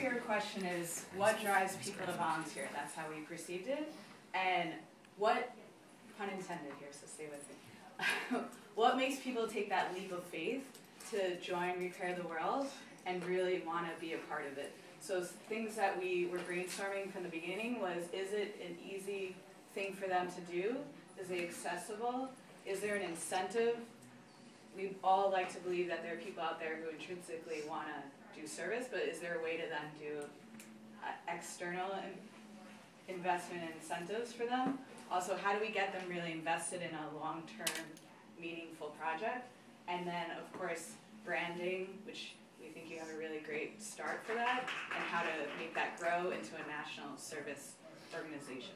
your question is, what drives people to volunteer? That's how we perceived it. And what, pun intended here, so stay with me. What makes people take that leap of faith to join Repair the World and really want to be a part of it? So things that we were brainstorming from the beginning was, is it an easy thing for them to do? Is it accessible? Is there an incentive? We all like to believe that there are people out there who intrinsically want to do service, but is there a way to then do external investment and incentives for them? Also, how do we get them really invested in a long-term, meaningful project? And then, of course, branding, which we think you have a really great start for that, and how to make that grow into a national service organization.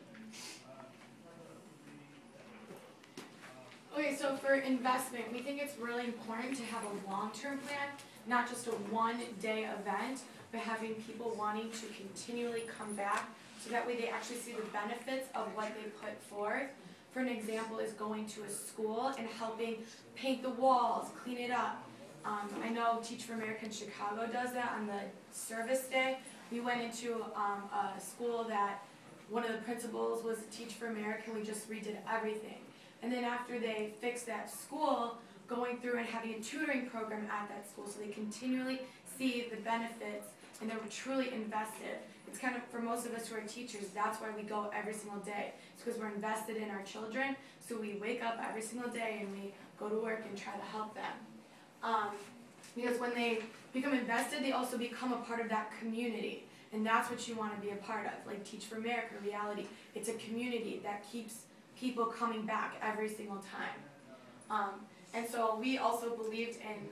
Okay, so for investment, we think it's really important to have a long-term plan, not just a one-day event, but having people wanting to continually come back so that way they actually see the benefits of what they put forth. For an example is going to a school and helping paint the walls, clean it up. I know Teach for America in Chicago does that on the service day. We went into a school that one of the principals was Teach for America, and we just redid everything. And then after they fixed that school, going through and having a tutoring program at that school so they continually see the benefits and they're truly invested. It's kind of, for most of us who are teachers, that's why we go every single day. It's because we're invested in our children, so we wake up every single day and we go to work and try to help them. Because when they become invested, they also become a part of that community. And that's what you want to be a part of. Like Teach for America, reality. It's a community that keeps people coming back every single time. And so we also believed in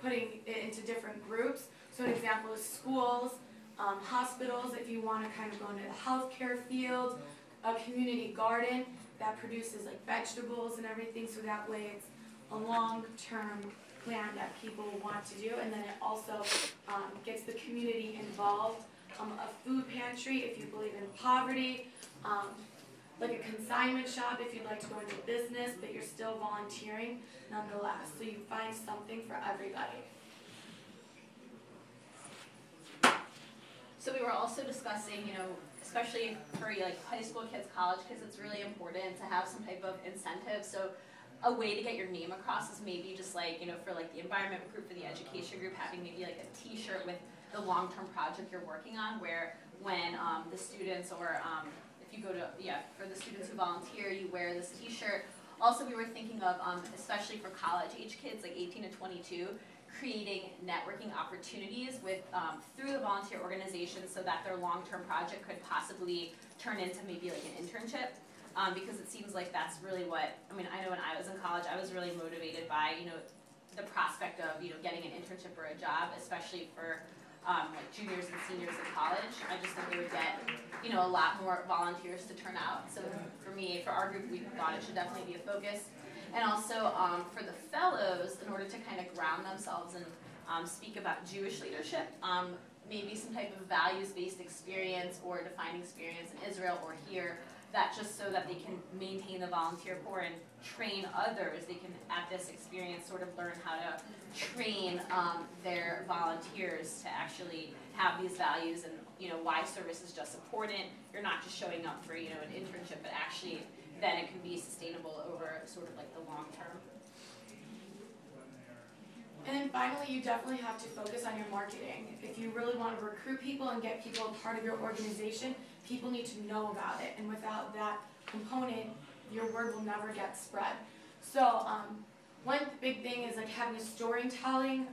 putting it into different groups. So an example is schools, hospitals, if you want to kind of go into the healthcare field, a community garden that produces like vegetables and everything, so that way it's a long-term plan that people want to do, and then it also gets the community involved. A food pantry if you believe in poverty, like a consignment shop if you'd like to go into business, but you're still volunteering nonetheless. So you find something for everybody. So we were also discussing, especially for like high school kids, college kids, it's really important to have some type of incentive. So a way to get your name across is maybe just like, for like the environment group, for the education group, having maybe like a t-shirt with the long-term project you're working on, where when the students or if you go to, for the students who volunteer, you wear this t-shirt. Also, we were thinking of, especially for college-age kids, like 18 to 22, creating networking opportunities with through the volunteer organization so that their long-term project could possibly turn into maybe like an internship. Because it seems like that's really what, I know when I was in college, I was really motivated by, the prospect of, getting an internship or a job, especially for like juniors and seniors in college. I just think they would get, a lot more volunteers to turn out. So for me, for our group, we thought it should definitely be a focus. And also for the fellows, in order to kind of ground themselves and speak about Jewish leadership, maybe some type of values-based experience or defined experience in Israel or here, that just so that they can maintain the volunteer corps and train others. They can, at this experience, sort of learn how to train their volunteers to actually have these values and, why service is just important. You're not just showing up for, an internship, but actually then it can be sustainable over sort of like the long term. And then finally, you definitely have to focus on your marketing. If you really want to recruit people and get people a part of your organization, people need to know about it. And without that component, your word will never get spread. So one big thing is like having a storytelling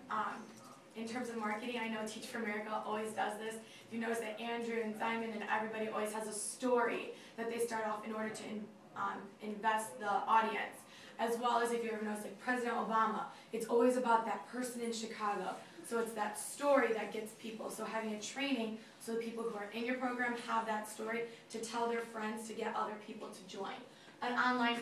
in terms of marketing. I know Teach for America always does this. You notice that Andrew and Simon and everybody always has a story that they start off in order to invest the audience. As well as if you ever notice, like President Obama, it's always about that person in Chicago. So it's that story that gets people. So having a training so the people who are in your program have that story to tell their friends to get other people to join. An online